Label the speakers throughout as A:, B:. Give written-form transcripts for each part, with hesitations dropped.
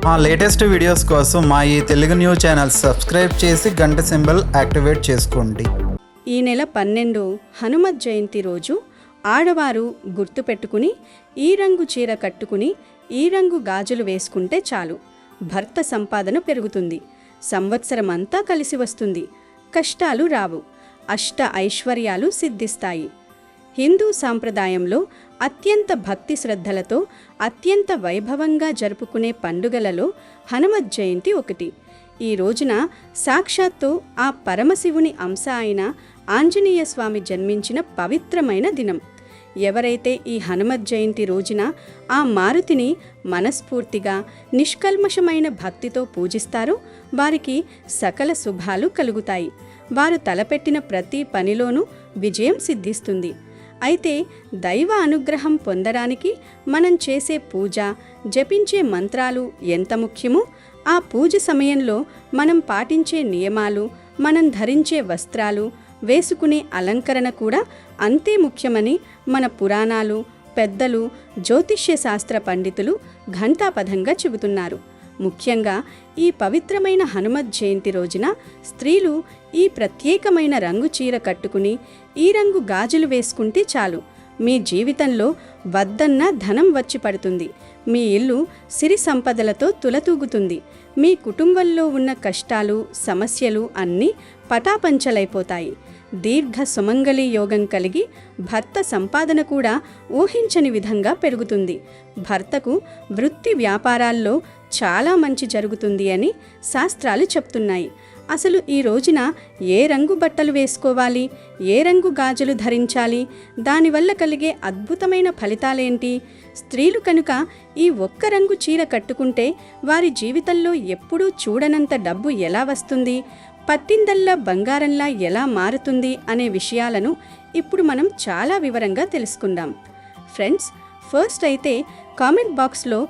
A: మా latest videos కోసం మా ఈ తెలుగు న్యూస్ ఛానల్ సబ్స్క్రైబ్ చేసి గంట సింబల్ యాక్టివేట్ చేసుకోండి.
B: ఈ నెల 12 హనుమత్ జయంతి రోజు ఆడవారు గుర్తుపెట్టుకుని ఈ రంగు చీర కట్టుకుని ఈ రంగు గాజులు వేసుకుంటే చాలు, భర్త సంపాదన పెరుగుతుంది, సంవత్సరం అంతా కలిసి వస్తుంది, కష్టాలు రావు, అష్ట ఐశ్వర్యాలు సిద్ధిస్తాయి. హిందూ సాంప్రదాయంలో అత్యంత భక్తి శ్రద్ధలతో అత్యంత వైభవంగా జరుపుకునే పండుగలలో హనుమత్ జయంతి ఒకటి. ఈ రోజున సాక్షాత్తు ఆ పరమశివుని అంశ అయిన ఆంజనేయ స్వామి జన్మించిన పవిత్రమైన దినం. ఎవరైతే ఈ హనుమత్ జయంతి రోజున ఆ మారుతిని మనస్ఫూర్తిగా నిష్కల్మషమైన భక్తితో పూజిస్తారో వారికి సకల శుభాలు కలుగుతాయి. వారు తలపెట్టిన ప్రతి పనిలోనూ విజయం సిద్ధిస్తుంది. అయితే దైవ అనుగ్రహం పొందడానికి మనం చేసే పూజ, జపించే మంత్రాలు ఎంత ముఖ్యమో, ఆ పూజ సమయంలో మనం పాటించే నియమాలు, మనం ధరించే వస్త్రాలు, వేసుకునే అలంకరణ కూడా అంతే ముఖ్యమని మన పురాణాలు, పెద్దలు, జ్యోతిష్య శాస్త్ర పండితులు ఘంటాపథంగా చెబుతున్నారు. ముఖ్యంగా ఈ పవిత్రమైన హనుమత్ జయంతి రోజున స్త్రీలు ఈ ప్రత్యేకమైన రంగు చీర కట్టుకుని ఈ రంగు గాజులు వేసుకుంటే చాలు, మీ జీవితంలో వద్దన్న ధనం వచ్చి పడుతుంది, మీ ఇల్లు సిరి సంపదలతో తులతూగుతుంది, మీ కుటుంబంలో ఉన్న కష్టాలు, సమస్యలు అన్నీ పటాపంచలైపోతాయి. దీర్ఘ సుమంగళి యోగం కలిగి భర్త సంపాదన కూడా ఊహించని విధంగా పెరుగుతుంది. భర్తకు వృత్తి వ్యాపారాల్లో చాలా మంచి జరుగుతుంది అని శాస్త్రాలు చెప్తున్నాయి. అసలు ఈ రోజున ఏ రంగు బట్టలు వేసుకోవాలి, ఏ రంగు గాజులు ధరించాలి, దానివల్ల కలిగే అద్భుతమైన ఫలితాలేంటి? స్త్రీలు కనుక ఈ ఒక్క రంగు చీర కట్టుకుంటే వారి జీవితంలో ఎప్పుడూ చూడనంత డబ్బు ఎలా వస్తుంది, పట్టిందల్లా బంగారంలా ఎలా మారుతుంది అనే విషయాలను ఇప్పుడు మనం చాలా వివరంగా తెలుసుకుందాం. ఫ్రెండ్స్, ఫస్ట్ అయితే కామెంట్ బాక్స్లో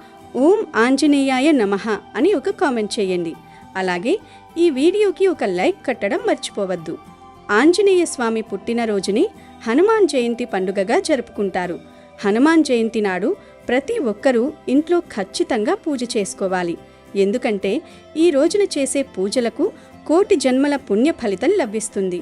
B: ఓం ఆంజనేయాయ నమః అని ఒక కామెంట్ చేయండి. అలాగే ఈ వీడియోకి ఒక లైక్ కట్టడం మర్చిపోవద్దు. ఆంజనేయ స్వామి పుట్టినరోజుని హనుమాన్ జయంతి పండుగగా జరుపుకుంటారు. హనుమాన్ జయంతి నాడు ప్రతి ఒక్కరూ ఇంట్లో ఖచ్చితంగా పూజ చేసుకోవాలి. ఎందుకంటే ఈ రోజున చేసే పూజలకు కోటి జన్మల పుణ్య ఫలితం లభిస్తుంది.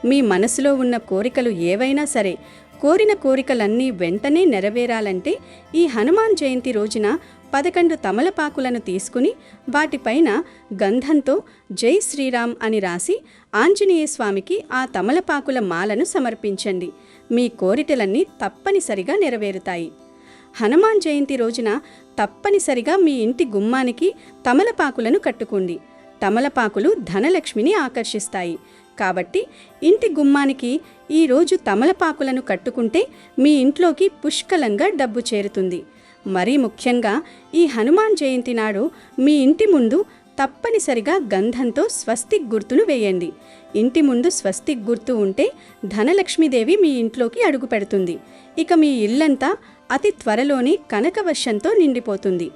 B: మీ మనసులో ఉన్న కోరికలు ఏవైనా సరే, కోరిన కోరికలన్నీ వెంటనే నెరవేరాలంటే ఈ హనుమాన్ జయంతి రోజున 11 తమలపాకులను తీసుకుని వాటిపైన గంధంతో జై శ్రీరామ్ అని రాసి ఆంజనేయ స్వామికి ఆ తమలపాకుల మాలను సమర్పించండి. మీ కోరికలన్నీ తప్పనిసరిగా నెరవేరుతాయి. హనుమాన్ జయంతి రోజున తప్పనిసరిగా మీ ఇంటి గుమ్మానికి తమలపాకులను కట్టుకోండి. తమలపాకులు ధనలక్ష్మిని ఆకర్షిస్తాయి. కాబట్టి ఇంటి గుమ్మానికి ఈరోజు తమలపాకులను కట్టుకుంటే మీ ఇంట్లోకి పుష్కలంగా డబ్బు చేరుతుంది. మరీ ముఖ్యంగా ఈ హనుమాన్ జయంతి నాడు మీ ఇంటి ముందు తప్పనిసరిగా గంధంతో స్వస్తిక్ గుర్తును వేయండి. ఇంటి ముందు స్వస్తిక్ గుర్తు ఉంటే ధనలక్ష్మీదేవి మీ ఇంట్లోకి అడుగు పెడుతుంది. ఇక మీ ఇల్లంతా అతి త్వరలోనే కనకవర్షంతో నిండిపోతుంది.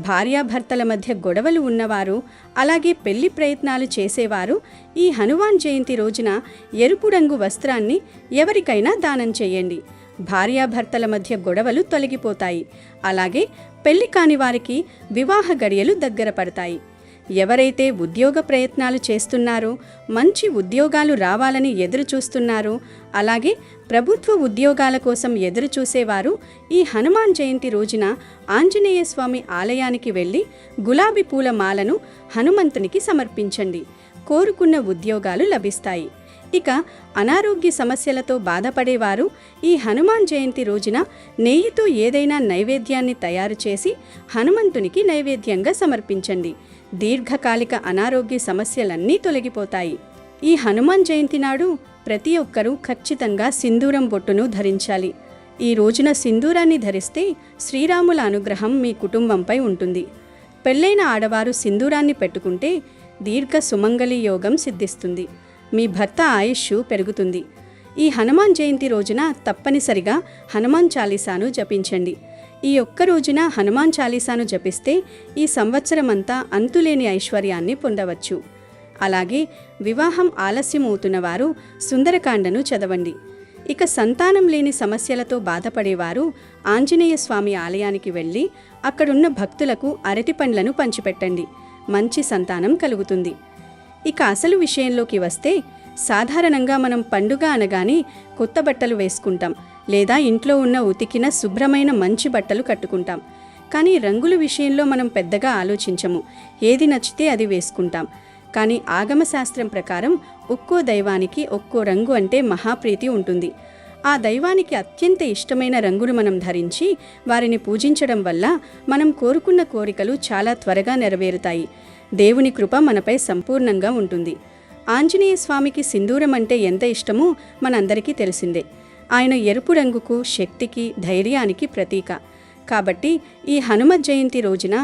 B: భార్యాభర్తల మధ్య గొడవలు ఉన్నవారు, అలాగే పెళ్లి ప్రయత్నాలు చేసేవారు ఈ హనుమాన్ జయంతి రోజున ఎరుపు రంగు వస్త్రాన్ని ఎవరికైనా దానం చేయండి. భార్యాభర్తల మధ్య గొడవలు తొలగిపోతాయి. అలాగే పెళ్లి కాని వారికి వివాహ గడియలు దగ్గర పడతాయి. ఎవరైతే ఉద్యోగ ప్రయత్నాలు చేస్తున్నారో, మంచి ఉద్యోగాలు రావాలని ఎదురు చూస్తున్నారో, అలాగే ప్రభుత్వ ఉద్యోగాల కోసం ఎదురు చూసేవారు ఈ హనుమాన్ జయంతి రోజున ఆంజనేయ స్వామి ఆలయానికి వెళ్ళి గులాబీ పూల మాలను హనుమంతునికి సమర్పించండి. కోరుకున్న ఉద్యోగాలు లభిస్తాయి. ఇక అనారోగ్య సమస్యలతో బాధపడేవారు ఈ హనుమాన్ జయంతి రోజున నెయ్యితో ఏదైనా నైవేద్యాన్ని తయారు చేసి హనుమంతునికి నైవేద్యంగా సమర్పించండి. దీర్ఘకాలిక అనారోగ్య సమస్యలన్నీ తొలగిపోతాయి. ఈ హనుమాన్ జయంతి నాడు ప్రతి ఒక్కరూ ఖచ్చితంగా సింధూరం బొట్టును ధరించాలి. ఈ రోజున సింధూరాన్ని ధరిస్తే శ్రీరాముల అనుగ్రహం మీ కుటుంబంపై ఉంటుంది. పెళ్ళైన ఆడవారు సింధూరాన్ని పెట్టుకుంటే దీర్ఘ సుమంగళి యోగం సిద్ధిస్తుంది. మీ భర్త ఆయుష్ పెరుగుతుంది. ఈ హనుమాన్ జయంతి రోజున తప్పనిసరిగా హనుమాన్ చాలీసాను జపించండి. ఈ ఒక్క రోజున హనుమాన్ చాలీసాను జపిస్తే ఈ సంవత్సరం అంతా అంతులేని ఐశ్వర్యాన్ని పొందవచ్చు. అలాగే వివాహం ఆలస్యం అవుతున్న వారు సుందరకాండను చదవండి. ఇక సంతానం లేని సమస్యలతో బాధపడేవారు ఆంజనేయ స్వామి ఆలయానికి వెళ్ళి అక్కడున్న భక్తులకు అరటి పండ్లను పంచిపెట్టండి. మంచి సంతానం కలుగుతుంది. ఇక అసలు విషయంలోకి వస్తే, సాధారణంగా మనం పండుగ అనగానే కొత్త బట్టలు వేసుకుంటాం, లేదా ఇంట్లో ఉన్న ఉతికిన శుభ్రమైన మంచి బట్టలు కట్టుకుంటాం. కానీ రంగుల విషయంలో మనం పెద్దగా ఆలోచించము. ఏది నచ్చితే అది వేసుకుంటాం. కానీ ఆగమశాస్త్రం ప్రకారం ఒక్కో దైవానికి ఒక్కో రంగు అంటే మహాప్రీతి ఉంటుంది. ఆ దైవానికి అత్యంత ఇష్టమైన రంగును మనం ధరించి వారిని పూజించడం వల్ల మనం కోరుకున్న కోరికలు చాలా త్వరగా నెరవేరుతాయి. దేవుని కృప మనపై సంపూర్ణంగా ఉంటుంది. ఆంజనేయ స్వామికి సింధూరం అంటే ఎంత ఇష్టమో మనందరికీ తెలిసిందే. ఆయన ఎరుపు రంగుకు శక్తికి, ధైర్యానికి ప్రతీక. కాబట్టి ఈ హనుమత్ జయంతి రోజున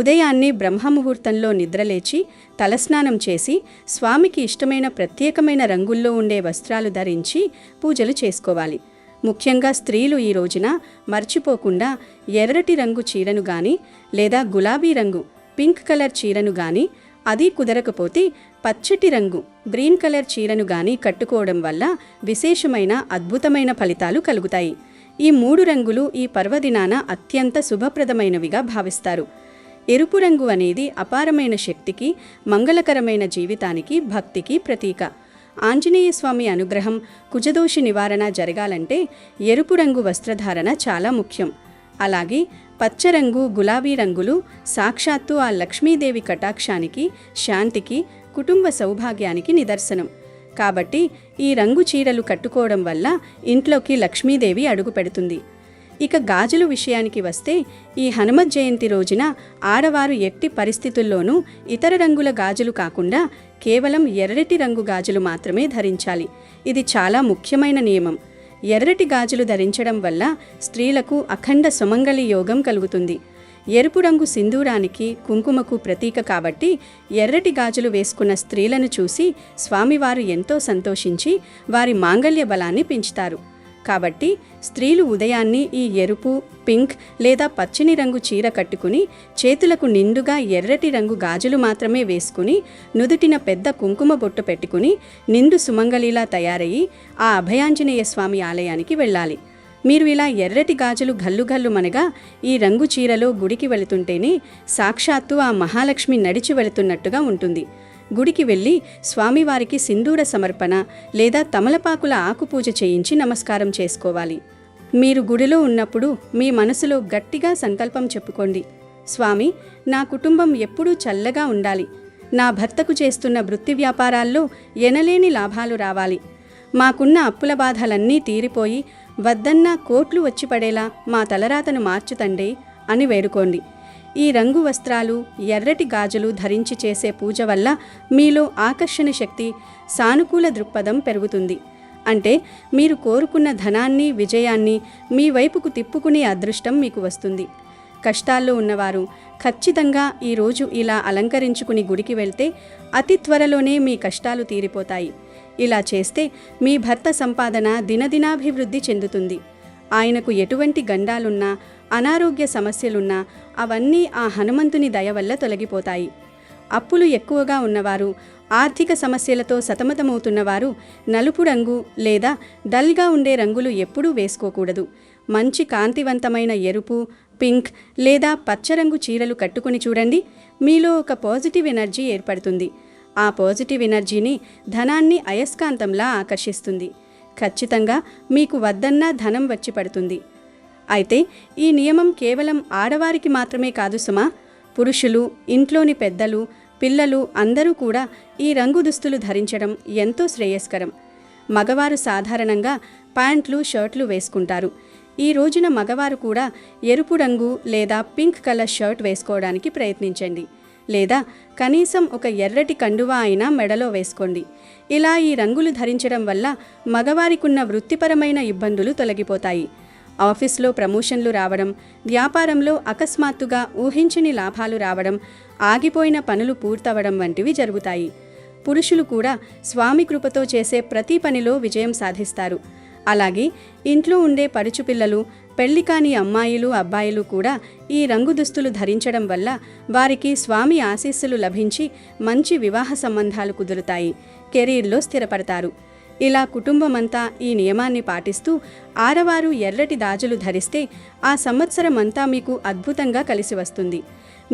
B: ఉదయాన్నే బ్రహ్మముహూర్తంలో నిద్రలేచి తలస్నానం చేసి స్వామికి ఇష్టమైన ప్రత్యేకమైన రంగుల్లో ఉండే వస్త్రాలు ధరించి పూజలు చేసుకోవాలి. ముఖ్యంగా స్త్రీలు ఈ రోజున మర్చిపోకుండా ఎర్రటి రంగు చీరను గాని, లేదా గులాబీ రంగు పింక్ కలర్ చీరను గాని, అది కుదరకపోతే పచ్చటి రంగు గ్రీన్ కలర్ చీరను గాని కట్టుకోవడం వల్ల విశేషమైన అద్భుతమైన ఫలితాలు కలుగుతాయి. ఈ 3 రంగులు ఈ పర్వదినాన అత్యంత శుభప్రదమైనవిగా భావిస్తారు. ఎరుపు రంగు అనేది అపారమైన శక్తికి, మంగళకరమైన జీవితానికి, భక్తికి ప్రతీక. ఆంజనేయ స్వామి అనుగ్రహం, కుజదోషి నివారణ జరగాలంటే ఎరుపు రంగు వస్త్రధారణ చాలా ముఖ్యం. అలాగే పచ్చరంగు, గులాబీ రంగులు సాక్షాత్తు ఆ లక్ష్మీదేవి కటాక్షానికి, శాంతికి, కుటుంబ సౌభాగ్యానికి నిదర్శనం. కాబట్టి ఈ రంగు చీరలు కట్టుకోవడం వల్ల ఇంట్లోకి లక్ష్మీదేవి అడుగు పెడుతుంది. ఇక గాజుల విషయానికి వస్తే, ఈ హనుమత్ జయంతి రోజున ఆడవారు ఎట్టి పరిస్థితుల్లోనూ ఇతర రంగుల గాజులు కాకుండా కేవలం ఎర్రటి రంగు గాజులు మాత్రమే ధరించాలి. ఇది చాలా ముఖ్యమైన నియమం. ఎర్రటి గాజులు ధరించడం వల్ల స్త్రీలకు అఖండ సుమంగళి యోగం కలుగుతుంది. ఎరుపు రంగు సింధూరానికి, కుంకుమకు ప్రతీక కాబట్టి ఎర్రటి గాజులు వేసుకున్న స్త్రీలను చూసి స్వామివారు ఎంతో సంతోషించి వారి మాంగళ్య బలాన్ని పెంచుతారు. కాబట్టి స్త్రీలు ఉదయాన్నే ఈ ఎరుపు, పింక్ లేదా పచ్చని రంగు చీర కట్టుకుని చేతులకు నిండుగా ఎర్రటి రంగు గాజులు మాత్రమే వేసుకుని నుదుటిన పెద్ద కుంకుమ బొట్టు పెట్టుకుని నిండు సుమంగళిలా తయారయ్యి ఆ అభయాంజనేయ స్వామి ఆలయానికి వెళ్ళాలి. మీరు ఇలా ఎర్రటి గాజులు గల్లుగల్లు మనగా ఈ రంగు చీరలో గుడికి వెళుతుంటేనే సాక్షాత్తు ఆ మహాలక్ష్మి నడిచి వెళుతున్నట్టుగా ఉంటుంది. గుడికి వెళ్ళి స్వామివారికి సింధూర సమర్పణ లేదా తమలపాకుల ఆకుపూజ చేయించి నమస్కారం చేసుకోవాలి. మీరు గుడిలో ఉన్నప్పుడు మీ మనసులో గట్టిగా సంకల్పం చెప్పుకోండి. స్వామి, నా కుటుంబం ఎప్పుడూ చల్లగా ఉండాలి. నా భర్తకు చేస్తున్న వృత్తి వ్యాపారాల్లో ఎనలేని లాభాలు రావాలి. మాకున్న అప్పుల బాధలన్నీ తీరిపోయి వద్దన్నా కోట్లు వచ్చి పడేలా మా తలరాతను మార్చుతండే అని వేడుకోండి. ఈ రంగు వస్త్రాలు, ఎర్రటి గాజులు ధరించి చేసే పూజ వల్ల మీలో ఆకర్షణ శక్తి, సానుకూల దృక్పథం పెరుగుతుంది. అంటే మీరు కోరుకున్న ధనాన్ని, విజయాన్ని మీ వైపుకు తిప్పుకునే అదృష్టం మీకు వస్తుంది. కష్టాల్లో ఉన్నవారు ఖచ్చితంగా ఈరోజు ఇలా అలంకరించుకుని గుడికి వెళ్తే అతి త్వరలోనే మీ కష్టాలు తీరిపోతాయి. ఇలా చేస్తే మీ భర్త సంపాదన దినదినాభివృద్ధి చెందుతుంది. ఆయనకు ఎటువంటి గండాలున్నా, అనారోగ్య సమస్యలున్నా అవన్నీ ఆ హనుమంతుని దయ వల్ల తొలగిపోతాయి. అప్పులు ఎక్కువగా ఉన్నవారు, ఆర్థిక సమస్యలతో సతమతమవుతున్నవారు నలుపు రంగు లేదా డల్గా ఉండే రంగులు ఎప్పుడూ వేసుకోకూడదు. మంచి కాంతివంతమైన ఎరుపు, పింక్ లేదా పచ్చరంగు చీరలు కట్టుకుని చూడండి. మీలో ఒక పాజిటివ్ ఎనర్జీ ఏర్పడుతుంది. ఆ పాజిటివ్ ఎనర్జీని, ధనాన్ని అయస్కాంతంలా ఆకర్షిస్తుంది. ఖచ్చితంగా మీకు వద్దన్నా ధనం వచ్చి పడుతుంది. అయితే ఈ నియమం కేవలం ఆడవారికి మాత్రమే కాదు సుమా. పురుషులు, ఇంట్లోని పెద్దలు, పిల్లలు అందరూ కూడా ఈ రంగు దుస్తులు ధరించడం ఎంతో శ్రేయస్కరం. మగవారు సాధారణంగా ప్యాంట్లు, షర్ట్లు వేసుకుంటారు. ఈ రోజున మగవారు కూడా ఎరుపు రంగు లేదా పింక్ కలర్ షర్ట్ వేసుకోవడానికి ప్రయత్నించండి. లేదా కనీసం ఒక ఎర్రటి కండువా అయినా మెడలో వేసుకోండి. ఇలా ఈ రంగులు ధరించడం వల్ల మగవారికున్న వృత్తిపరమైన ఇబ్బందులు తొలగిపోతాయి. ఆఫీస్లో ప్రమోషన్లు రావడం, వ్యాపారంలో అకస్మాత్తుగా ఊహించని లాభాలు రావడం, ఆగిపోయిన పనులు పూర్తవడం వంటివి జరుగుతాయి. పురుషులు కూడా స్వామి కృపతో చేసే ప్రతి పనిలో విజయం సాధిస్తారు. అలాగే ఇంట్లో ఉండే పడుచు పిల్లలు, పెళ్లి కాని అమ్మాయిలు, అబ్బాయిలు కూడా ఈ రంగు దుస్తులు ధరించడం వల్ల వారికి స్వామి ఆశీస్సులు లభించి మంచి వివాహ సంబంధాలు కుదురుతాయి. కెరీర్లో స్థిరపడతారు. ఇలా కుటుంబమంతా ఈ నియమాన్ని పాటిస్తూ ఆడవారు ఎర్రటి దాజులు ధరిస్తే ఆ సంవత్సరం అంతా మీకు అద్భుతంగా కలిసి వస్తుంది.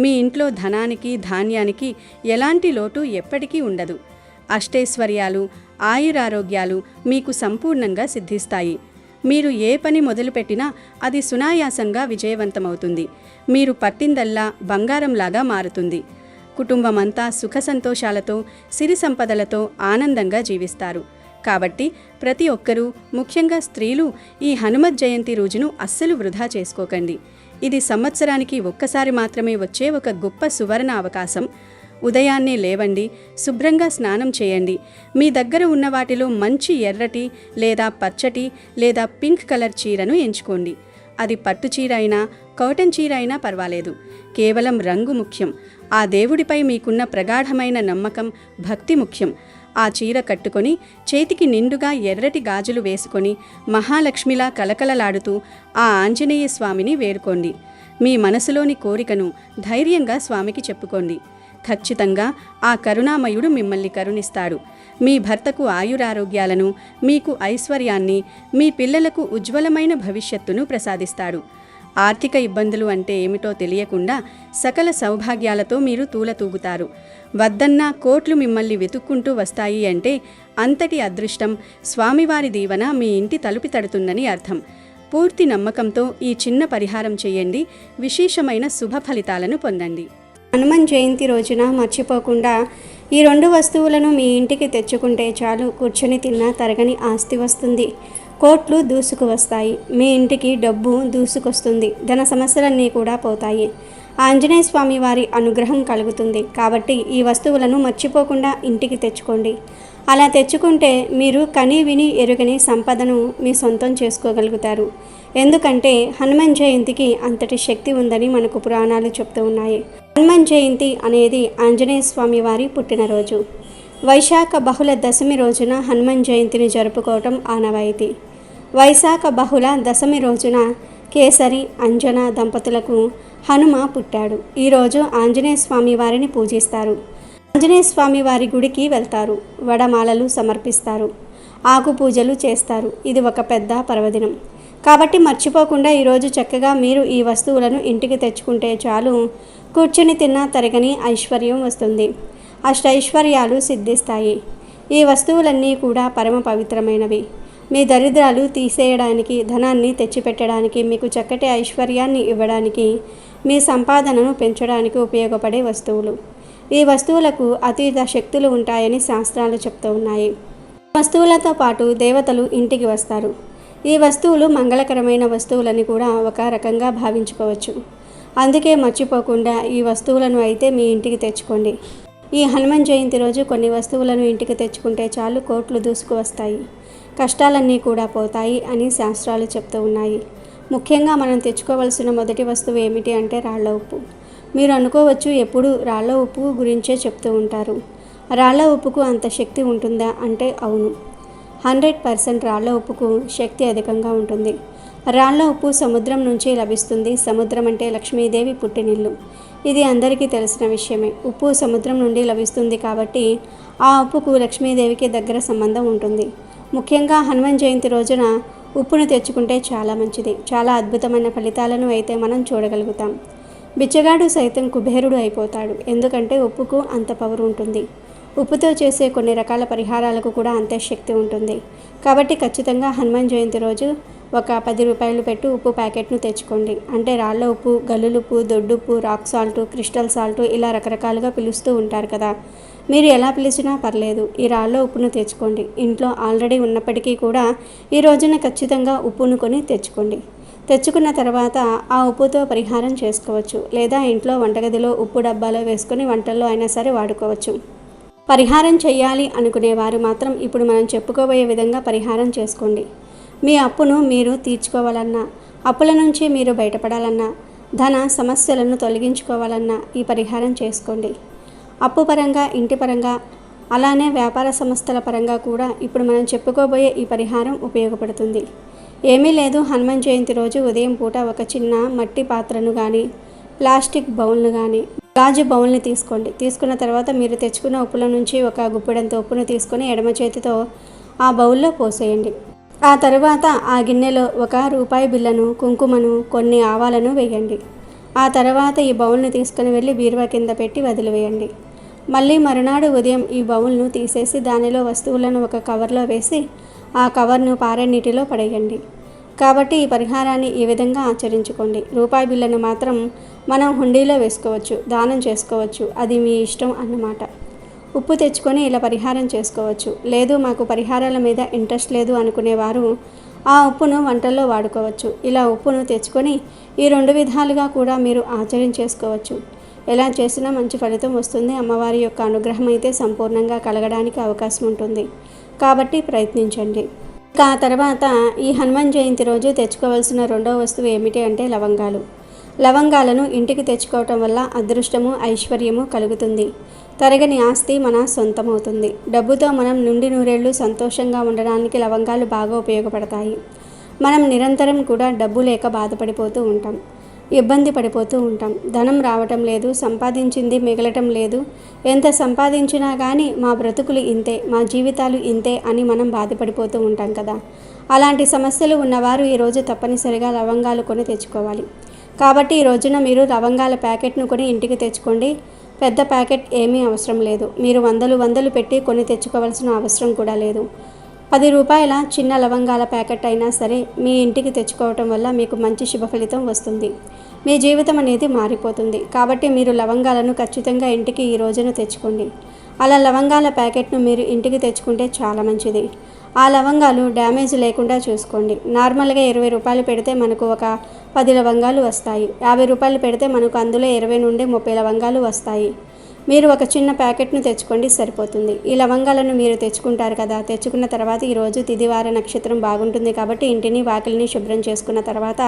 B: మీ ఇంట్లో ధనానికి ధాన్యానికి ఎలాంటి లోటు ఎప్పటికీ ఉండదు. అష్టైశ్వర్యాలు ఆయురారోగ్యాలు మీకు సంపూర్ణంగా సిద్ధిస్తాయి. మీరు ఏ పని మొదలుపెట్టినా అది సునాయాసంగా విజయవంతమవుతుంది. మీరు పట్టిందల్లా బంగారంలాగా మారుతుంది. కుటుంబమంతా సుఖ సంతోషాలతో సిరి సంపదలతో ఆనందంగా జీవిస్తారు. కాబట్టి ప్రతి ఒక్కరూ, ముఖ్యంగా స్త్రీలు, ఈ హనుమత్ జయంతి రోజును అస్సలు వృధా చేసుకోకండి. ఇది సంవత్సరానికి ఒక్కసారి మాత్రమే వచ్చే ఒక గొప్ప సువర్ణ అవకాశం. ఉదయాన్నే లేవండి, శుభ్రంగా స్నానం చేయండి. మీ దగ్గర ఉన్న వాటిలో మంచి ఎర్రటి లేదా పచ్చటి లేదా పింక్ కలర్ చీరను ఎంచుకోండి. అది పట్టు చీర అయినా కాటన్ చీర అయినా పర్వాలేదు. కేవలం రంగు ముఖ్యం. ఆ దేవుడిపై మీకున్న ప్రగాఢమైన నమ్మకం, భక్తి ముఖ్యం. ఆ చీర కట్టుకొని చేతికి నిండుగా ఎర్రటి గాజులు వేసుకొని మహాలక్ష్మిలా కలకలలాడుతూ ఆ ఆంజనేయ స్వామిని వేడుకోండి. మీ మనసులోని కోరికను ధైర్యంగా స్వామికి చెప్పుకోండి. ఖచ్చితంగా ఆ కరుణామయుడు మిమ్మల్ని కరుణిస్తాడు. మీ భర్తకు ఆయురారోగ్యాలను, మీకు ఐశ్వర్యాన్ని, మీ పిల్లలకు ఉజ్వలమైన భవిష్యత్తును ప్రసాదిస్తాడు. ఆర్థిక ఇబ్బందులు అంటే ఏమిటో తెలియకుండా సకల సౌభాగ్యాలతో మీరు తూలతూగుతారు. వద్దన్నా కోట్లు మిమ్మల్ని వెతుక్కుంటూ వస్తాయి అంటే అంతటి అదృష్టం, స్వామివారి దీవెన మీ ఇంటి తలుపు తడుతుందని అర్థం. పూర్తి నమ్మకంతో ఈ చిన్న పరిహారం చేయండి. విశేషమైన శుభ ఫలితాలను పొందండి.
C: హనుమాన్ జయంతి రోజున మర్చిపోకుండా ఈ 2 వస్తువులను మీ ఇంటికి తెచ్చుకుంటే చాలు. కూర్చొని తిన్నా తరగని ఆస్తి వస్తుంది. కోట్లు దూసుకు వస్తాయి. మీ ఇంటికి డబ్బు దూసుకొస్తుంది. ధన సమస్యలన్నీ కూడా పోతాయి. ఆంజనేయ స్వామి వారి అనుగ్రహం కలుగుతుంది. కాబట్టి ఈ వస్తువులను మర్చిపోకుండా ఇంటికి తెచ్చుకోండి. అలా తెచ్చుకుంటే మీరు కని విని ఎరుగని సంపదను మీ సొంతం చేసుకోగలుగుతారు. ఎందుకంటే హనుమాన్ జయంతికి అంతటి శక్తి ఉందని మనకు పురాణాలు చెప్తూ ఉన్నాయి. హనుమాన్ జయంతి అనేది ఆంజనేయ స్వామి వారి పుట్టినరోజు. వైశాఖ బహుళ దశమి రోజున హనుమాన్ జయంతిని జరుపుకోవటం ఆనవాయితీ. వైశాఖ బహుళ దశమి రోజున కేసరి, అంజన దంపతులకు హనుమ పుట్టాడు. ఈరోజు ఆంజనేయ స్వామి వారిని పూజిస్తారు. ఆంజనేయ స్వామి వారి గుడికి వెళ్తారు. వడమాలలు సమర్పిస్తారు. ఆకు పూజలు చేస్తారు. ఇది ఒక పెద్ద పర్వదినం. కాబట్టి మర్చిపోకుండా ఈరోజు చక్కగా మీరు ఈ వస్తువులను ఇంటికి తెచ్చుకుంటే చాలు. కూర్చొని తిన్నా తరగని ఐశ్వర్యం వస్తుంది. అష్టైశ్వర్యాలు సిద్ధిస్తాయి. ఈ వస్తువులన్నీ కూడా పరమ పవిత్రమైనవి. మీ దరిద్రాలు తీసేయడానికి, ధనాన్ని తెచ్చిపెట్టడానికి, మీకు చక్కటి ఐశ్వర్యాన్ని ఇవ్వడానికి, మీ సంపాదనను పెంచడానికి ఉపయోగపడే వస్తువులు. ఈ వస్తువులకు అతీత శక్తులు ఉంటాయని శాస్త్రాలు చెప్తూ ఉన్నాయి. వస్తువులతో పాటు దేవతలు ఇంటికి వస్తారు. ఈ వస్తువులు మంగళకరమైన వస్తువులని కూడా ఒక రకంగా భావించుకోవచ్చు. అందుకే మర్చిపోకుండా ఈ వస్తువులను అయితే మీ ఇంటికి తెచ్చుకోండి. ఈ హనుమాన్ జయంతి రోజు కొన్ని వస్తువులను ఇంటికి తెచ్చుకుంటే చాలు, కోట్లు దూసుకు వస్తాయి. కష్టాలన్నీ కూడా పోతాయి అని శాస్త్రాలు చెప్తూ ఉన్నాయి. ముఖ్యంగా మనం తెచ్చుకోవలసిన మొదటి వస్తువు ఏమిటి అంటే రాళ్ల ఉప్పు. మీరు అనుకోవచ్చు, ఎప్పుడు రాళ్ల ఉప్పు గురించే చెప్తూ ఉంటారు. రాళ్ల ఉప్పుకు అంత శక్తి ఉంటుందా అంటే అవును, 100% రాళ్ల ఉప్పుకు శక్తి అధికంగా ఉంటుంది. రాళ్ల ఉప్పు సముద్రం నుంచి లభిస్తుంది. సముద్రం అంటే లక్ష్మీదేవి పుట్టినిల్లు. ఇది అందరికీ తెలిసిన విషయమే. ఉప్పు సముద్రం నుండి లభిస్తుంది కాబట్టి ఆ ఉప్పుకు లక్ష్మీదేవికి దగ్గర సంబంధం ఉంటుంది. ముఖ్యంగా హనుమాన్ జయంతి రోజున ఉప్పును తెచ్చుకుంటే చాలా మంచిది. చాలా అద్భుతమైన ఫలితాలను అయితే మనం చూడగలుగుతాం. బిచ్చగాడు సైతం కుబేరుడు అయిపోతాడు. ఎందుకంటే ఉప్పుకు అంత పవర్ ఉంటుంది. ఉప్పుతో చేసే కొన్ని రకాల పరిహారాలకు కూడా అంతే శక్తి ఉంటుంది. కాబట్టి ఖచ్చితంగా హనుమాన్ జయంతి రోజు ఒక 10 రూపాయలు పెట్టి ఉప్పు ప్యాకెట్ను తెచ్చుకోండి. అంటే రాళ్ల ఉప్పు, గల్లులుప్పు, దొడ్డుప్పు, రాక్ సాల్ట్, క్రిస్టల్ సాల్ట్ ఇలా రకరకాలుగా పిలుస్తూ ఉంటారు కదా. మీరు ఎలా పిలిచినా పర్లేదు, ఈ రాళ్ల ఉప్పును తెచ్చుకోండి. ఇంట్లో ఆల్రెడీ ఉన్నప్పటికీ కూడా ఈ రోజున ఖచ్చితంగా ఉప్పును కొని తెచ్చుకోండి. తెచ్చుకున్న తర్వాత ఆ ఉప్పుతో పరిహారం చేసుకోవచ్చు. లేదా ఇంట్లో వంటగదిలో ఉప్పు డబ్బాలో వేసుకొని వంటల్లో అయినా సరే వాడుకోవచ్చు. పరిహారం చేయాలి అనుకునేవారు మాత్రం ఇప్పుడు మనం చెప్పుకోబోయే విధంగా పరిహారం చేసుకోండి. మీ అప్పును మీరు తీర్చుకోవాలన్నా, అప్పుల నుంచి మీరు బయటపడాలన్నా, ధన సమస్యలను తొలగించుకోవాలన్నా ఈ పరిహారం చేసుకోండి. అప్పు పరంగా, ఇంటి పరంగా, అలానే వ్యాపార సంస్థల పరంగా కూడా ఇప్పుడు మనం చెప్పుకోబోయే ఈ పరిహారం ఉపయోగపడుతుంది. ఏమీ లేదు, హనుమాన్ జయంతి రోజు ఉదయం పూట ఒక చిన్న మట్టి పాత్రను కానీ, ప్లాస్టిక్ బౌల్ను కానీ, గాజు బౌల్ని తీసుకోండి. తీసుకున్న తర్వాత మీరు తెచ్చుకున్న ఉప్పుల నుంచి ఒక గుప్పెడంత ఉప్పును తీసుకొని ఎడమ చేతితో ఆ బౌల్లో పోసేయండి. ఆ తరువాత ఆ గిన్నెలో ₹1 బిళ్ళను, కుంకుమను, కొన్ని ఆవాలను వేయండి. ఆ తర్వాత ఈ బౌల్ను తీసుకుని వెళ్ళి బీరువా కింద పెట్టి వదిలివేయండి. మళ్ళీ మరునాడు ఉదయం ఈ బౌల్ను తీసేసి దానిలో వస్తువులను ఒక కవర్లో వేసి ఆ కవర్ను పారే నీటిలో పడేయండి. కాబట్టి ఈ పరిహారాన్ని ఈ విధంగా ఆచరించుకోండి. ₹1 బిళ్ళను మాత్రం మనం హుండీలో వేసుకోవచ్చు, దానం చేసుకోవచ్చు, అది మీ ఇష్టం అన్నమాట. ఉప్పు తెచ్చుకొని ఇలా పరిహారం చేసుకోవచ్చు. లేదు మాకు పరిహారాల మీద ఇంట్రెస్ట్ లేదు అనుకునేవారు ఆ ఉప్పును వంటల్లో వాడుకోవచ్చు. ఇలా ఉప్పును తెచ్చుకొని ఈ 2 విధాలుగా కూడా మీరు ఆచరించేసుకోవచ్చు. ఎలా చేసినా మంచి ఫలితం వస్తుంది. అమ్మవారి యొక్క అనుగ్రహం అయితే సంపూర్ణంగా కలగడానికి అవకాశం ఉంటుంది. కాబట్టి ప్రయత్నించండి. ఇక ఆ తర్వాత ఈ హనుమాన్ జయంతి రోజు తెచ్చుకోవాల్సిన రెండవ వస్తువు ఏమిటి అంటే లవంగాలు. లవంగాలను ఇంటికి తెచ్చుకోవటం వల్ల అదృష్టము, ఐశ్వర్యము కలుగుతుంది. తరగని ఆస్తి మన సొంతమవుతుంది. డబ్బుతో మనం నుండి నూరేళ్లు సంతోషంగా ఉండడానికి లవంగాలు బాగా ఉపయోగపడతాయి. మనం నిరంతరం కూడా డబ్బు లేక బాధపడిపోతూ ఉంటాం, ఇబ్బంది పడిపోతూ ఉంటాం. ధనం రావటం లేదు, సంపాదించింది మిగలటం లేదు, ఎంత సంపాదించినా కానీ మా బ్రతుకులు ఇంతే, మా జీవితాలు ఇంతే అని మనం బాధపడిపోతూ ఉంటాం కదా. అలాంటి సమస్యలు ఉన్నవారు ఈరోజు తప్పనిసరిగా లవంగాలు కొని తెచ్చుకోవాలి. కాబట్టి ఈ రోజున మీరు లవంగాల ప్యాకెట్ను కొని ఇంటికి తెచ్చుకోండి. పెద్ద ప్యాకెట్ ఏమీ అవసరం లేదు. మీరు వందలు పెట్టి కొని తెచ్చుకోవాల్సిన అవసరం కూడా లేదు. ₹10 చిన్న లవంగాల ప్యాకెట్ అయినా సరే మీ ఇంటికి తెచ్చుకోవటం వల్ల మీకు మంచి శుభ ఫలితం వస్తుంది. మీ జీవితం అనేది మారిపోతుంది. కాబట్టి మీరు లవంగాలను ఖచ్చితంగా ఇంటికి ఈ రోజున తెచ్చుకోండి. అలా లవంగాల ప్యాకెట్ను మీరు ఇంటికి తెచ్చుకుంటే చాలా మంచిది. ఆ లవంగాలు డ్యామేజ్ లేకుండా చూసుకోండి. నార్మల్గా ₹20 పెడితే మనకు ఒక 10 లవంగాలు వస్తాయి. ₹50 పెడితే మనకు అందులో 20 నుండి 30 లవంగాలు వస్తాయి. మీరు ఒక చిన్న ప్యాకెట్ను తెచ్చుకోండి, సరిపోతుంది. ఈ లవంగాలను మీరు తెచ్చుకుంటారు కదా. తెచ్చుకున్న తర్వాత ఈరోజు తిదివార నక్షత్రం బాగుంటుంది కాబట్టి ఇంటిని వాకిలిని శుభ్రం చేసుకున్న తర్వాత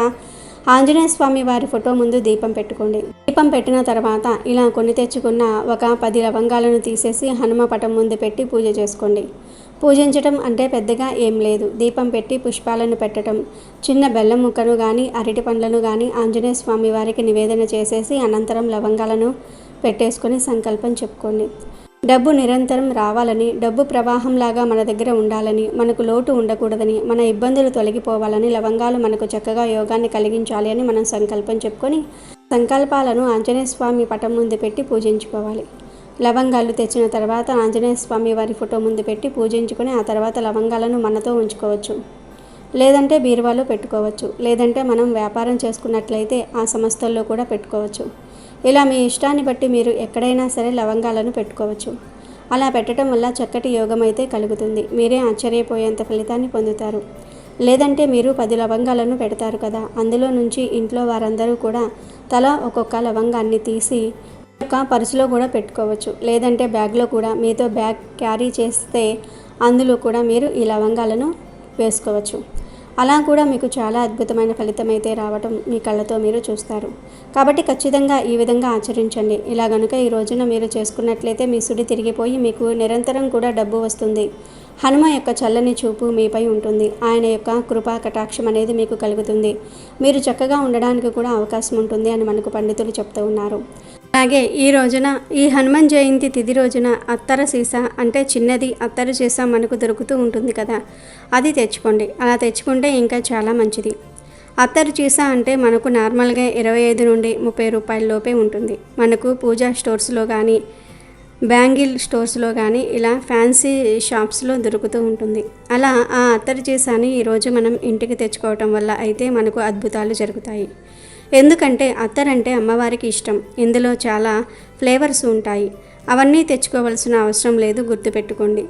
C: ఆంజనేయ స్వామి వారి ఫోటో ముందు దీపం పెట్టుకోండి. దీపం పెట్టిన తర్వాత ఇలా కొని తెచ్చుకున్న ఒక 10 లవంగాలను తీసేసి హనుమ పటం ముందు పెట్టి పూజ చేసుకోండి. పూజించటం అంటే పెద్దగా ఏం లేదు. దీపం పెట్టి పుష్పాలను పెట్టడం, చిన్న బెల్లం ముక్కను కానీ అరటి పండ్లను కానీ ఆంజనేయ స్వామి వారికి నివేదన చేసేసి అనంతరం లవంగాలను పెట్టేసుకొని సంకల్పం చెప్పుకోండి. డబ్బు నిరంతరం రావాలని, డబ్బు ప్రవాహంలాగా మన దగ్గర ఉండాలని, మనకు లోటు ఉండకూడదని, మన ఇబ్బందులు తొలగిపోవాలని, లవంగాలు మనకు చక్కగా యోగాన్ని కలిగించాలి అని మనం సంకల్పం చెప్పుకొని సంకల్పాలను ఆంజనేయ స్వామి పటం ముందు పెట్టి పూజించుకోవాలి. లవంగాలు తెచ్చిన తర్వాత ఆంజనేయ స్వామి వారి ఫోటో ముందు పెట్టి పూజించుకొని ఆ తర్వాత లవంగాలను మనతో ఉంచుకోవచ్చు. లేదంటే బీరువాలో పెట్టుకోవచ్చు. లేదంటే మనం వ్యాపారం చేసుకున్నట్లయితే ఆ సంస్థల్లో కూడా పెట్టుకోవచ్చు. ఇలా మీ ఇష్టాన్ని బట్టి మీరు ఎక్కడైనా సరే లవంగాలను పెట్టుకోవచ్చు. అలా పెట్టడం వల్ల చక్కటి యోగం అయితే కలుగుతుంది. మీరే ఆశ్చర్యపోయేంత ఫలితాన్ని పొందుతారు. లేదంటే మీరు 10 లవంగాలను పెడతారు కదా, అందులో నుంచి ఇంట్లో వారందరూ కూడా తలా ఒక్కొక్క లవంగాన్ని తీసి ఒక పర్సులో కూడా పెట్టుకోవచ్చు. లేదంటే బ్యాగ్లో కూడా, మీతో బ్యాగ్ క్యారీ చేస్తే అందులో కూడా మీరు ఈ లవంగాలను వేసుకోవచ్చు. అలా కూడా మీకు చాలా అద్భుతమైన ఫలితం అయితే రావటం మీ కళ్ళతో మీరు చూస్తారు. కాబట్టి ఖచ్చితంగా ఈ విధంగా ఆచరించండి. ఇలా గనుక ఈ రోజున మీరు చేసుకున్నట్లయితే మీ సుడి తిరిగిపోయి మీకు నిరంతరం కూడా డబ్బు వస్తుంది. హనుమ యొక్క చల్లని చూపు మీపై ఉంటుంది. ఆయన యొక్క కృపా కటాక్షం అనేది మీకు కలుగుతుంది. మీరు చక్కగా ఉండడానికి కూడా అవకాశం ఉంటుంది అని మనకు పండితులు చెప్తూ ఉన్నారు. అలాగే ఈ రోజున ఈ హనుమాన్ జయంతి తిథి రోజున అత్తర సీసా అంటే చిన్నది అత్తరు సీసా మనకు దొరుకుతూ ఉంటుంది కదా, అది తెచ్చుకోండి. అలా తెచ్చుకుంటే ఇంకా చాలా మంచిది. అత్తరు సీసా అంటే మనకు నార్మల్గా 25 నుండి 30 రూపాయల లోపే ఉంటుంది. మనకు పూజా స్టోర్స్లో కానీ, బ్యాంగిల్ స్టోర్స్లో కానీ ఇలా ఫ్యాన్సీ షాప్స్లో దొరుకుతూ ఉంటుంది. అలా ఆ అత్తరు సీసాని ఈరోజు మనం ఇంటికి తెచ్చుకోవటం వల్ల అయితే మనకు అద్భుతాలు జరుగుతాయి. ఎందుకంటే అత్తరంటే అమ్మవారికి ఇష్టం. ఇందులో చాలా ఫ్లేవర్స్ ఉంటాయి. అవన్నీ తెచ్చుకోవాల్సిన అవసరం లేదు, గుర్తుపెట్టుకోండి.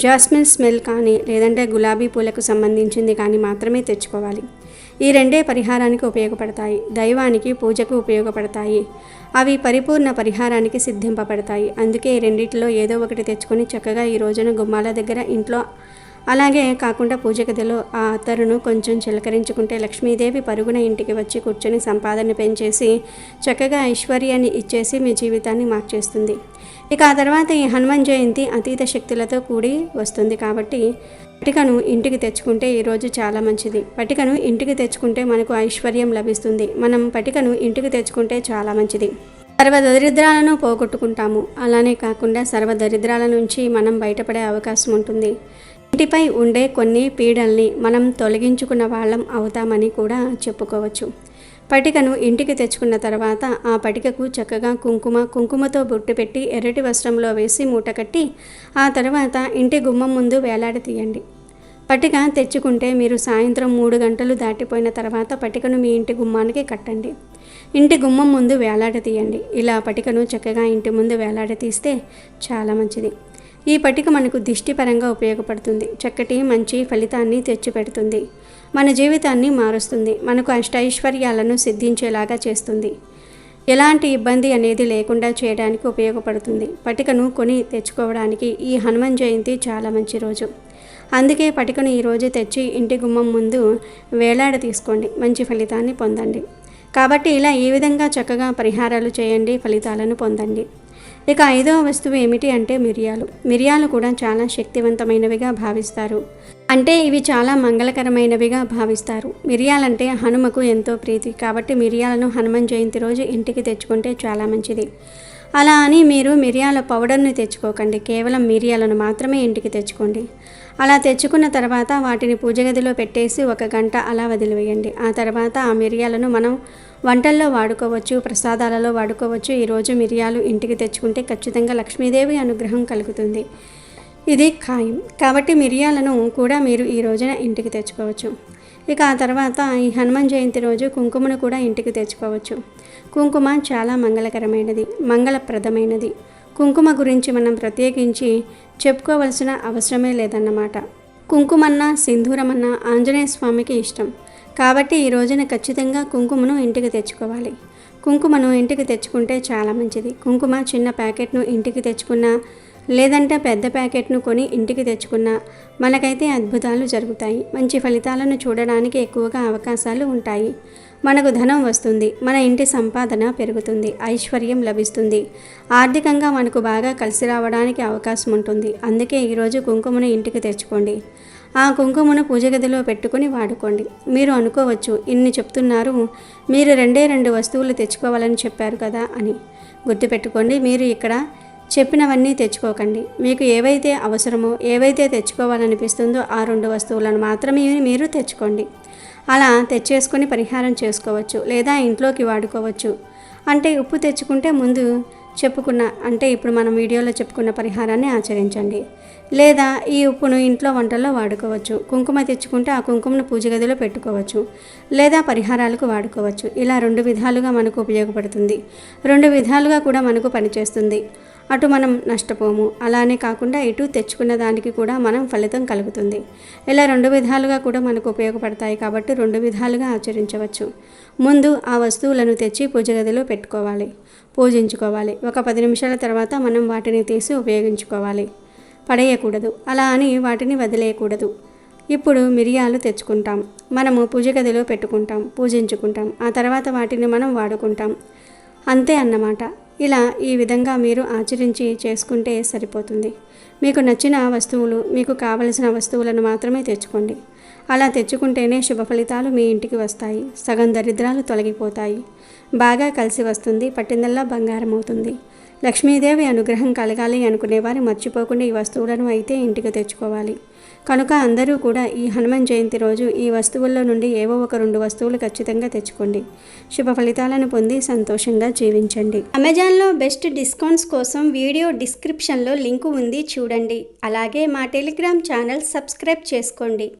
C: జాస్మిన్ స్మెల్ కానీ లేదంటే గులాబీ పూలకు సంబంధించింది కానీ మాత్రమే తెచ్చుకోవాలి. ఈ రెండే పరిహారానికి ఉపయోగపడతాయి. దైవానికి పూజకు ఉపయోగపడతాయి. అవి పరిపూర్ణ పరిహారానికి సిద్ధింపబడతాయి. అందుకే ఈ రెండిటిలో ఏదో ఒకటి తెచ్చుకొని చక్కగా ఈ రోజున గుమ్మాల దగ్గర, ఇంట్లో, అలాగే కాకుండా పూజ గదిలో ఆ అత్తరును కొంచెం చిలకరించుకుంటే లక్ష్మీదేవి పరుగున ఇంటికి వచ్చి కూర్చొని సంపాదన పెంచేసి చక్కగా ఐశ్వర్యాన్ని ఇచ్చేసి మీ జీవితాన్ని మార్చేస్తుంది. ఇక ఆ తర్వాత ఈ హనుమాన్ జయంతి అతీత శక్తులతో కూడి వస్తుంది. కాబట్టి పటికను ఇంటికి తెచ్చుకుంటే ఈరోజు చాలా మంచిది. పటికను ఇంటికి తెచ్చుకుంటే మనకు ఐశ్వర్యం లభిస్తుంది. మనం పటికను ఇంటికి తెచ్చుకుంటే చాలా మంచిది. సర్వదరిద్రాలను పోగొట్టుకుంటాము. అలానే కాకుండా సర్వదరిద్రాల నుంచి మనం బయటపడే అవకాశం ఉంటుంది. ఇంటిపై ఉండే కొన్ని పీడల్ని మనం తొలగించుకున్న వాళ్ళం అవుతామని కూడా చెప్పుకోవచ్చు. పటికను ఇంటికి తెచ్చుకున్న తర్వాత ఆ పటికకు చక్కగా కుంకుమతో బొట్టు పెట్టి ఎర్రటి వస్త్రంలో వేసి మూట కట్టి ఆ తర్వాత ఇంటి గుమ్మం ముందు వేలాడి తీయండి. పటిక తెచ్చుకుంటే మీరు సాయంత్రం 3 గంటలు దాటిపోయిన తర్వాత పటికను మీ ఇంటి గుమ్మానికి కట్టండి. ఇంటి గుమ్మం ముందు వేలాడి తీయండి. ఇలా పటికను చక్కగా ఇంటి ముందు వేలాడి తీస్తే చాలా మంచిది. ఈ పటిక మనకు దిష్టిపరంగా ఉపయోగపడుతుంది. చక్కటి మంచి ఫలితాన్ని తెచ్చిపెడుతుంది. మన జీవితాన్ని మారుస్తుంది. మనకు అష్టైశ్వర్యాలను సిద్ధించేలాగా చేస్తుంది. ఎలాంటి ఇబ్బంది అనేది లేకుండా చేయడానికి ఉపయోగపడుతుంది. పటికను కొని తెచ్చుకోవడానికి ఈ హనుమాన్ జయంతి చాలా మంచి రోజు. అందుకే పటికను ఈరోజు తెచ్చి ఇంటి గుమ్మం ముందు వేలాడ తీసుకోండి. మంచి ఫలితాన్ని పొందండి. కాబట్టి ఇలా ఈ విధంగా చక్కగా పరిహారాలు చేయండి, ఫలితాలను పొందండి. ఇక 5వ వస్తువు ఏమిటి అంటే మిరియాలు కూడా చాలా శక్తివంతమైనవిగా భావిస్తారు. అంటే ఇవి చాలా మంగళకరమైనవిగా భావిస్తారు. మిరియాలంటే హనుమకు ఎంతో ప్రీతి. కాబట్టి మిరియాలను హనుమాన్ జయంతి రోజు ఇంటికి తెచ్చుకుంటే చాలా మంచిది. అలా అని మీరు మిరియాల పౌడర్ని తెచ్చుకోకండి. కేవలం మిరియాలను మాత్రమే ఇంటికి తెచ్చుకోండి. అలా తెచ్చుకున్న తర్వాత వాటిని పూజ గదిలో పెట్టేసి 1 గంట అలా వదిలివేయండి. ఆ తర్వాత ఆ మిరియాలను మనం వంటల్లో వాడుకోవచ్చు, ప్రసాదాలలో వాడుకోవచ్చు. ఈరోజు మిరియాలు ఇంటికి తెచ్చుకుంటే ఖచ్చితంగా లక్ష్మీదేవి అనుగ్రహం కలుగుతుంది. ఇది ఖాయం. కాబట్టి మిరియాలను కూడా మీరు ఈ రోజున ఇంటికి తెచ్చుకోవచ్చు. ఇక ఆ తర్వాత ఈ హనుమాన్ జయంతి రోజు కుంకుమను కూడా ఇంటికి తెచ్చుకోవచ్చు. కుంకుమ చాలా మంగళకరమైనది, మంగళప్రదమైనది. కుంకుమ గురించి మనం ప్రత్యేకించి చెప్పుకోవలసిన అవసరమే లేదన్నమాట. కుంకుమన్నా సింధూరమన్నా ఆంజనేయ స్వామికి ఇష్టం. కాబట్టి ఈ రోజున ఖచ్చితంగా కుంకుమను ఇంటికి తెచ్చుకోవాలి. కుంకుమను ఇంటికి తెచ్చుకుంటే చాలా మంచిది. కుంకుమ చిన్న ప్యాకెట్ను ఇంటికి తెచ్చుకున్నా లేదంటే పెద్ద ప్యాకెట్ను కొని ఇంటికి తెచ్చుకున్నా మనకైతే అద్భుతాలు జరుగుతాయి. మంచి ఫలితాలను చూడడానికి ఎక్కువగా అవకాశాలు ఉంటాయి. మనకు ధనం వస్తుంది, మన ఇంటి సంపాదన పెరుగుతుంది, ఐశ్వర్యం లభిస్తుంది, ఆర్థికంగా మనకు బాగా కలిసి రావడానికి అవకాశం ఉంటుంది. అందుకే ఈరోజు కుంకుమను ఇంటికి తెచ్చుకోండి. ఆ కుంకుమను పూజ గదిలో పెట్టుకుని వాడుకోండి. మీరు అనుకోవచ్చు, ఇన్ని చెప్తున్నారు, మీరు 2 వస్తువులు తెచ్చుకోవాలని చెప్పారు కదా అని. గుర్తుపెట్టుకోండి, మీరు ఇక్కడ చెప్పినవన్నీ తెచ్చుకోకండి. మీకు ఏవైతే అవసరమో, ఏవైతే తెచ్చుకోవాలనిపిస్తుందో ఆ 2 వస్తువులను మాత్రమే మీరు తెచ్చుకోండి. అలా తెచ్చేసుకొని పరిహారం చేసుకోవచ్చు, లేదా ఇంట్లోకి వాడుకోవచ్చు. అంటే ఉప్పు తెచ్చుకుంటే ముందు చెప్పుకున్న, అంటే ఇప్పుడు మనం వీడియోలో చెప్పుకున్న పరిహారాన్ని ఆచరించండి. లేదా ఈ ఉప్పును ఇంట్లో వంటల్లో వాడుకోవచ్చు. కుంకుమ తెచ్చుకుంటే ఆ కుంకుమను పూజ గదిలో పెట్టుకోవచ్చు, లేదా పరిహారాలకు వాడుకోవచ్చు. ఇలా 2 విధాలుగా మనకు ఉపయోగపడుతుంది. 2 విధాలుగా కూడా మనకు పనిచేస్తుంది. అటు మనం నష్టపోము, అలానే కాకుండా ఇటు తెచ్చుకున్న దానికి కూడా మనం ఫలితం కలుగుతుంది. ఇలా 2 విధాలుగా కూడా మనకు ఉపయోగపడతాయి. కాబట్టి 2 విధాలుగా ఆచరించవచ్చు. ముందు ఆ వస్తువులను తెచ్చి పూజ గదిలో పెట్టుకోవాలి, పూజించుకోవాలి. ఒక 10 నిమిషాల తర్వాత మనం వాటిని తీసి ఉపయోగించుకోవాలి. పడేయకూడదు, అలా అని వాటిని వదిలేయకూడదు. ఇప్పుడు మిరియాలు తెచ్చుకుంటాం, మనము పూజ గదిలో పెట్టుకుంటాం, పూజించుకుంటాం. ఆ తర్వాత వాటిని మనం వాడుకుంటాం, అంతే అన్నమాట. ఇలా ఈ విధంగా మీరు ఆచరించి చేసుకుంటే సరిపోతుంది. మీకు నచ్చిన వస్తువులు, మీకు కావలసిన వస్తువులను మాత్రమే తెచ్చుకోండి. అలా తెచ్చుకుంటేనే శుభ ఫలితాలు మీ ఇంటికి వస్తాయి. సగం దరిద్రాలు తొలగిపోతాయి. బాగా కలిసి వస్తుంది. పట్టిందల్లా బంగారం అవుతుంది. లక్ష్మీదేవి అనుగ్రహం కలగాలి అనుకునేవారు మర్చిపోకుండా ఈ వస్తువులను అయితే ఇంటికి తెచ్చుకోవాలి. కనుక అందరూ కూడా ఈ హనుమాన్ జయంతి రోజు ఈ వస్తువుల్లో నుండి ఏవో ఒక 2 వస్తువులు ఖచ్చితంగా తెచ్చుకోండి. శుభ ఫలితాలను పొంది సంతోషంగా జీవించండి. అమెజాన్లో బెస్ట్ డిస్కౌంట్స్ కోసం వీడియో డిస్క్రిప్షన్లో లింకు ఉంది, చూడండి. అలాగే మా టెలిగ్రామ్ ఛానల్ సబ్స్క్రైబ్ చేసుకోండి.